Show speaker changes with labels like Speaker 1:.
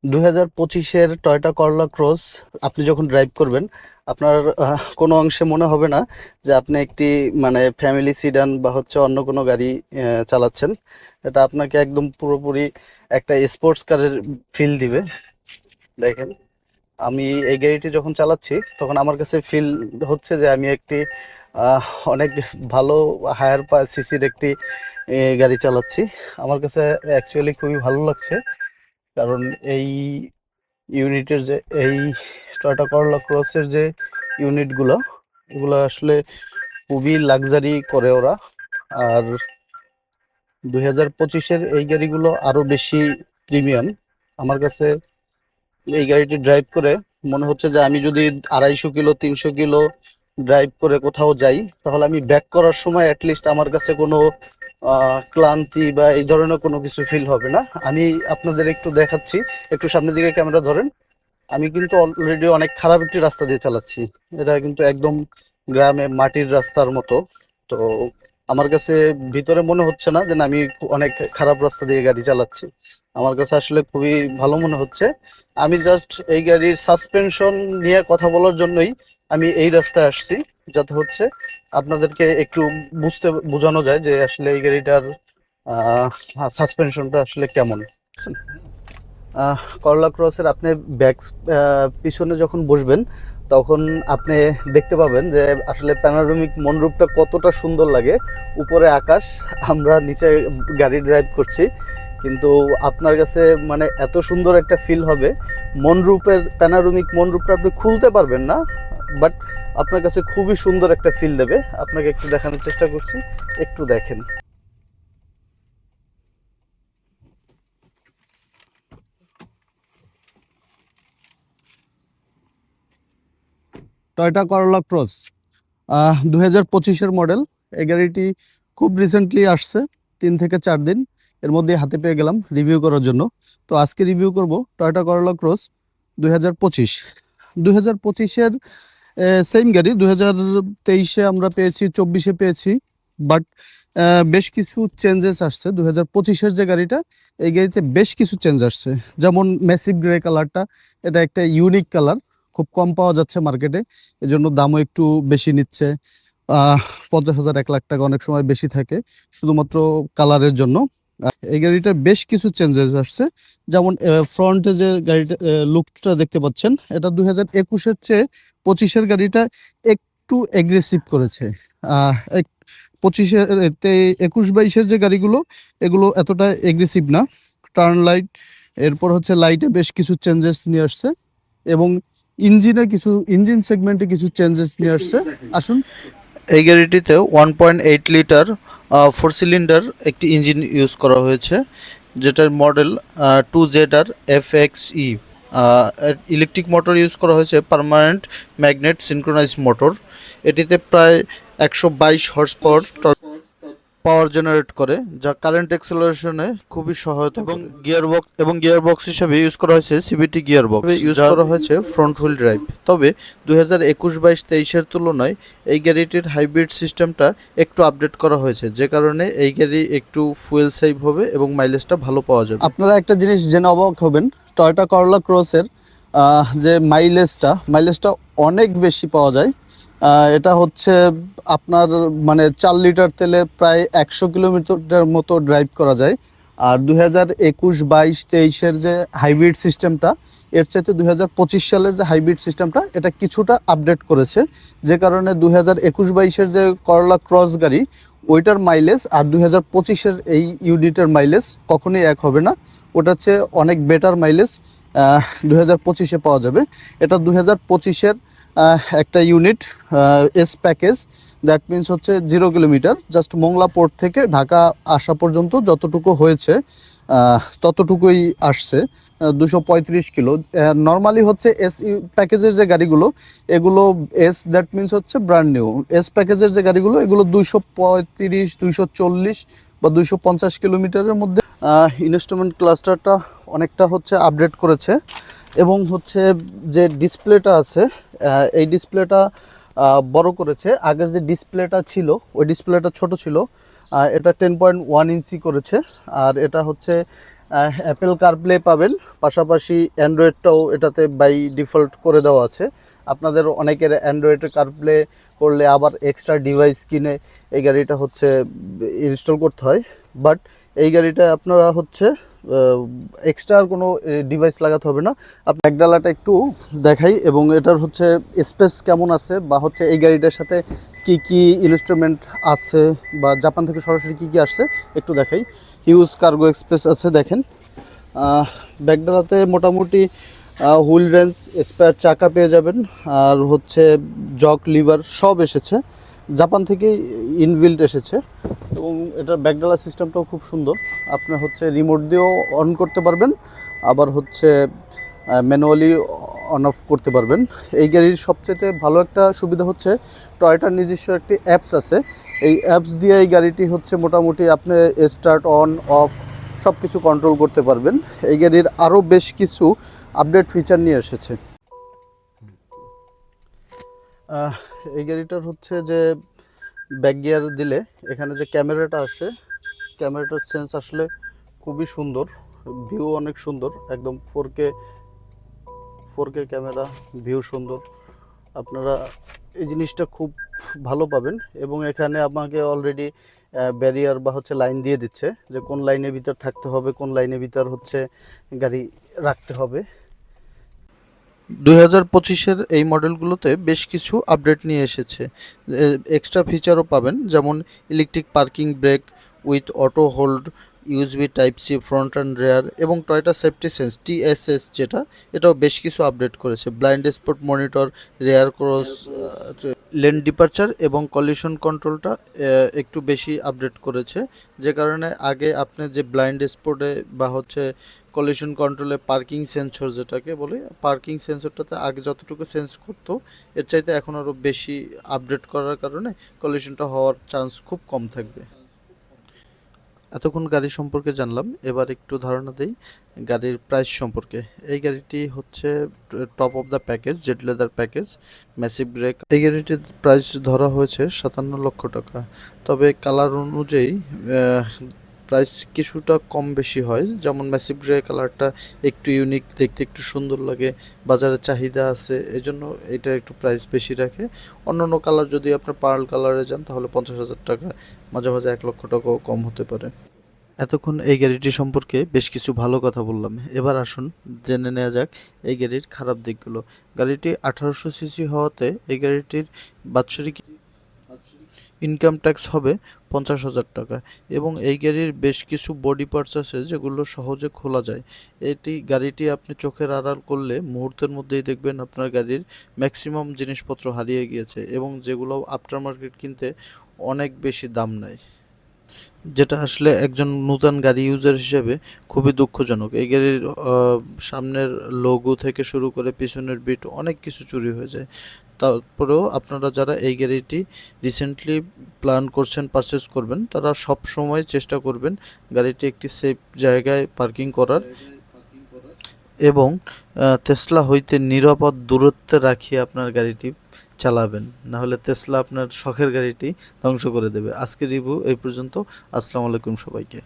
Speaker 1: 2025-এর Toyota করলা cross আপনি যখন ড্রাইভ করবেন, আপনার কোনো অংশে মনে হবে না যে আপনি একটি মানে ফ্যামিলি সিডান বা হচ্ছে অন্য কোনো গাড়ি চালাচ্ছেন। এটা আপনাকে একদম পুরোপুরি একটা স্পোর্টস কারের ফিল দিবে। দেখেন, আমি এই গাড়িটি যখন চালাচ্ছি তখন আমার কাছে ফিল হচ্ছে যে আমি একটি আহ, অনেক ভালো হায়ার সিসির একটি গাড়ি চালাচ্ছি। আমার কাছে অ্যাকচুয়ালি খুবই ভালো লাগছে, কারণ এই ইউনিটের যে এই টয়োটা করলা ক্রসের যে ইউনিটগুলো, এগুলো আসলে খুবই লাক্সারি করে ওরা। আর 2025-এর এই গাড়িগুলো আরো বেশি প্রিমিয়াম। আমার কাছে এই গাড়িটি ড্রাইভ করে মনে হচ্ছে যে আমি যদি 250 কিলো 300 কিলো ড্রাইভ করে কোথাও যাই, তাহলে আমি ব্যাক করার সময় অ্যাটলিস্ট আমার কাছে কোনো ক্লান্তি বা এই ধরনের কোনো কিছু ফিল হবে না। আমি আপনাদের একটু দেখাচ্ছি, একটু সামনের দিকে ক্যামেরা ধরেন। আমি কিন্তু অলরেডি অনেক খারাপ একটি রাস্তা দিয়ে চালাচ্ছি। এটা কিন্তু একদম গ্রামে মাটির রাস্তার মতো। তো আমার কাছে ভিতরে মনে হচ্ছে না যে না, আমি অনেক খারাপ রাস্তা দিয়ে গাড়ি চালাচ্ছি। আমার কাছে আসলে খুবই ভালো মনে হচ্ছে। আমি জাস্ট এই গাড়ির সাসপেনশন নিয়ে কথা বলার জন্যই আমি এই রাস্তায় আসছি, যাতে হচ্ছে আপনাদেরকে একটু বোঝানো যায় যে আসলে এই গাড়িটার সাসপেনশনটা আসলে কেমন। করলা ক্রসের আপনি ব্যাক পিছনে যখন বসবেন, তখন আপনি দেখতে পাবেন যে আসলে প্যানোরামিক মনরূপটা কতটা সুন্দর লাগে। উপরে আকাশ, আমরা নিচে গাড়ি ড্রাইভ করছি, কিন্তু আপনার কাছে মানে এত সুন্দর একটা ফিল হবে। মনরূপের প্যানোরামিক মনরূপটা আপনি খুলতে পারবেন না, বাট আপনার কাছে খুবই সুন্দর একটা ফিল দেবে। আপনাকে একটু দেখানোর চেষ্টা করছি, একটু দেখেন। টয়োটা করলা ক্রস 2025-এর মডেল। এই গাড়িটি খুব রিসেন্টলি আসছে, 3 থেকে 4 দিন এর মধ্যে হাতে পেয়ে গেলাম রিভিউ করার জন্য। তো আজকে রিভিউ করব টয়োটা করলা ক্রস 2025। 2025-এর সেম গাড়ি 2023-এ আমরা পেয়েছি, 24-এ পেয়েছি, বাট বেশ কিছু চেঞ্জেস আসছে। 2025-এর যে গাড়িটা, এই গাড়িতে বেশ কিছু চেঞ্জ আসছে। যেমন ম্যাসিভ গ্রে কালারটা, এটা একটা ইউনিক কালার, খুব কম পাওয়া যাচ্ছে মার্কেটে, এজন্য দামও একটু বেশি নিচ্ছে। আহ 50,000 1 লাখ টাকা অনেক সময় বেশি থাকে শুধুমাত্র কালারের জন্য। এই গাড়িটার বেশ কিছু চেঞ্জেস আসছে। যেমন ফ্রন্টে যে গাড়িটা লুকটা দেখতে পাচ্ছেন, এটা 2021-এর চেয়ে 25-এর গাড়িটা একটু এগ্রেসিভ করেছে। 25-এর 21-22-এর যে গাড়িগুলো, এগুলো এতটা এগ্রেসিভ না। টার্ন লাইট, এরপর হচ্ছে লাইটে বেশ কিছু চেঞ্জেস নিয়ে আসছে, এবং ইঞ্জিন সেগমেন্টে কিছু চেঞ্জেস নিয়ে আসছে। আসুন, এই গাড়িটিতে 1.8 লিটার 4 সিলিন্ডার একটি ইঞ্জিন ইউজ করা হয়েছে, যেটার model 2ZR FXE। Electric motor use করা হয়েছে, পার্মানেন্ট ম্যাগনেট সিনক্রোনাইজ মোটর। এটিতে প্রায় 122 হর্স পাওয়ার জেনারেট করে, যা কারেন্ট অ্যাক্সেলারেশনে খুবই সহায়তা এবং গিয়ারবক্স হিসেবে ইউজ করা হয়েছে সিবিটি গিয়ারবক্স ইউজ করা হয়েছে ফ্রন্ট হুইল ড্রাইভ। তবে 2021-22-23-এর তুলনায় এই গাড়িটির হাইব্রিড সিস্টেমটা একটু আপডেট করা হয়েছে, যে কারণে এই গাড়ি একটু ফুয়েল সেভ হবে এবং মাইলেজটা ভালো পাওয়া যাবে। আপনারা একটা জিনিস জেনে অবাক হবেন, টয়োটা করলা ক্রসের যে মাইলেজটা অনেক বেশি পাওয়া যায়। এটা হচ্ছে আপনার মানে 4 লিটার তেলে প্রায় 100 কিলোমিটার মতো ড্রাইভ করা যায়। আর 2021-22-23-এর যে হাইব্রিড সিস্টেমটা, এর চাইতে 2025 সালের যে হাইব্রিড সিস্টেমটা, এটা কিছুটা আপডেট করেছে, যে কারণে 2021-22-এর যে করলা ক্রস গাড়ি, ওইটার মাইলেজ আর 2025-এর এই ইউনিটের মাইলেজ কখনোই এক হবে না। ওটার চেয়ে অনেক বেটার মাইলেজ 2025-এ পাওয়া যাবে। এটা 2025-এর একটা unit S package. That means হচ্ছে 0 কিলোমিটার, জাস্ট মোংলা পোর্ট থেকে ঢাকা আসা পর্যন্ত যতটুকু হয়েছে ততটুকুই আসছে। 235 কিলো নর্মালি হচ্ছে এস প্যাকেজের যে গাড়িগুলো, এগুলো এস দ্যাট মিন্স হচ্ছে ব্র্যান্ড নিউ। এস প্যাকেজের যে গাড়িগুলো, এগুলো 235, 240 বা 250 কিলোমিটারের মধ্যে। ইনস্ট্রুমেন্ট ক্লাস্টারটা অনেকটা হচ্ছে আপডেট করেছে, এবং হচ্ছে যে ডিসপ্লেটা আছে, এই ডিসপ্লেটা বড় করেছে। আগের যে ডিসপ্লেটা ছিল, ওই ডিসপ্লেটা ছোট ছিল। এটা 10.1 ইঞ্চি করেছে। আর এটা হচ্ছে অ্যাপেল কারপ্লে পাবেন, পাশাপাশি অ্যান্ড্রয়েডটাও এটাতে বাই ডিফল্ট করে দেওয়া আছে। আপনাদের অনেকের অ্যান্ড্রয়েডে কারপ্লে করলে আবার এক্সট্রা ডিভাইস কিনে এই গাড়িটা হচ্ছে ইনস্টল করতে হয়, বাট এই গাড়িটা আপনারা হচ্ছে এক্সট্রা আর কোনো ডিভাইস লাগাতে হবে না। আপনার একডালাটা একটু দেখাই এবং এটার হচ্ছে স্পেস কেমন আছে, বা হচ্ছে এই গাড়িটার সাথে কি কি ইনস্ট্রুমেন্ট আছে, বা জাপান থেকে সরাসরি কি কি আসছে একটু দেখাই। হিউজ কার্গো এক্সপ্রেস আছে দেখেন। ব্যাকডালাতে মোটামুটি হুইল রেঞ্জ, স্পেয়ার চাকা পেয়ে যাবেন, আর হচ্ছে জক লিভার সব এসেছে জাপান থেকেই, ইনবিল্ট এসেছে। এবং এটার ব্যাকডালা সিস্টেমটাও খুব সুন্দর, আপনি হচ্ছে রিমোট দিয়েও অন করতে পারবেন, আবার হচ্ছে ম্যানুয়ালি অন অফ করতে পারবেন। এই গাড়ির সবচেয়ে ভালো একটা সুবিধা হচ্ছে টয়োটার নিজস্ব একটি অ্যাপস আছে। এই অ্যাপস দিয়ে এই গাড়িটি হচ্ছে মোটামুটি আপনি স্টার্ট অন অফ সব কিছু কন্ট্রোল করতে পারবেন। এই গাড়ির আরও বেশ কিছু আপডেট ফিচার নিয়ে এসেছে। এই গাড়িটার হচ্ছে যে ব্যাক গিয়ার দিলে এখানে যে ক্যামেরাটা আসে, ক্যামেরাটার সেন্স আসলে খুবই সুন্দর, ভিউ অনেক সুন্দর, একদম 4K ক্যামেরা, ভিউ সুন্দর। আপনারা এই জিনিসটা খুব ভালো পাবেন। এবং এখানে আমাকে অলরেডি ব্যারিয়ার বা হচ্ছে লাইন দিয়ে দিচ্ছে যে কোন লাইনের ভিতর থাকতে হবে, কোন লাইনের ভিতর হচ্ছে গাড়ি রাখতে হবে। 2025-এর এই মডেলগুলোতে বেশ কিছু আপডেট নিয়ে এসেছে, এক্সট্রা ফিচারও পাবেন, যেমন electric parking brake with auto hold, USB type C front and rear, এবং টয়োটা সেফটি সেন্স টিএসএস যেটা, এটাও বেশ কিছু আপডেট করেছে। Blind spot monitor, rear cross, lane departure এবং কলিশন কন্ট্রোলটা একটু বেশি আপডেট করেছে, যে কারণে আগে আপনি যে ব্লাইন্ড স্পটে বা হচ্ছে কলিশন কন্ট্রোলে পার্কিং সেন্সর যেটাকে বলে, পার্কিং সেন্সরটাতে আগে যতটুকু সেন্স করতো এর চাইতে এখন আরও বেশি আপডেট করার কারণে কলিশনটা হওয়ার চান্স খুব কম থাকবে। এতক্ষণ গাড়ি সম্পর্কে জানলাম, এবার একটু ধারণা দেই গাড়ির প্রাইস সম্পর্কে। এই গাড়িটি হচ্ছে top of the package, Z leather package, massive brake. এই গাড়িটির প্রাইস ধরা হয়েছে 57 লক্ষ টাকা। তবে কালার অনুযায়ী প্রাইস কিছুটা কম বেশি হয়, যেমন ম্যাসিভ গ্রে কালারটা একটু ইউনিক, দেখতে একটু সুন্দর লাগে, বাজারে চাহিদা আছে, এজন্য এটা একটু প্রাইস বেশি রাখে। অন্যান্য কালার যদি আপনার পার্ল কালারে যান তাহলে 50,000 টাকা, মাঝে মাঝে 1 লক্ষ টাকাও কম হতে পারে। এতক্ষণ এই গাড়িটি সম্পর্কে বেশ কিছু ভালো কথা বললাম, এবার আসুন জেনে নেওয়া যাক এই গাড়ির খারাপ দিকগুলো। গাড়িটি 1800 সিসি হওয়াতে এই গাড়িটির বাৎসরিক ইনকাম ট্যাক্স হবে 50,000 টাকা, এবং এই গাড়ির বেশ কিছু বডি পার্টস আছে যেগুলো সহজে খোলা যায়। গাড়িটি আপনি চোখের আড়াল করলে মুহূর্তের মধ্যেই দেখবেন আপনার গাড়ির ম্যাক্সিমাম জিনিসপত্র হারিয়ে গিয়েছে, এবং যেগুলো আফটার মার্কেট কিনতে অনেক বেশি দাম নেয়, যেটা আসলে একজন নূতন গাড়ি ইউজার হিসেবে খুবই দুঃখজনক। এই গাড়ির সামনের লোগো থেকে শুরু করে পিছনের বিট অনেক কিছু চুরি হয়ে যায়। তারপরেও আপনারা যারা এই গাড়িটি রিসেন্টলি প্ল্যান করছেন পারচেস করবেন, তারা সব সময় চেষ্টা করবেন গাড়িটি একটি সেফ জায়গায় পার্কিং করার, এবং তেসলা হইতে নিরাপদ দূরত্বে রাখিয়ে আপনার গাড়িটি চালাবেন, নাহলে তেসলা আপনার শখের গাড়িটি ধ্বংস করে দেবে। আজকের রিভিউ এই পর্যন্ত। আসসালামু আলাইকুম সবাইকে।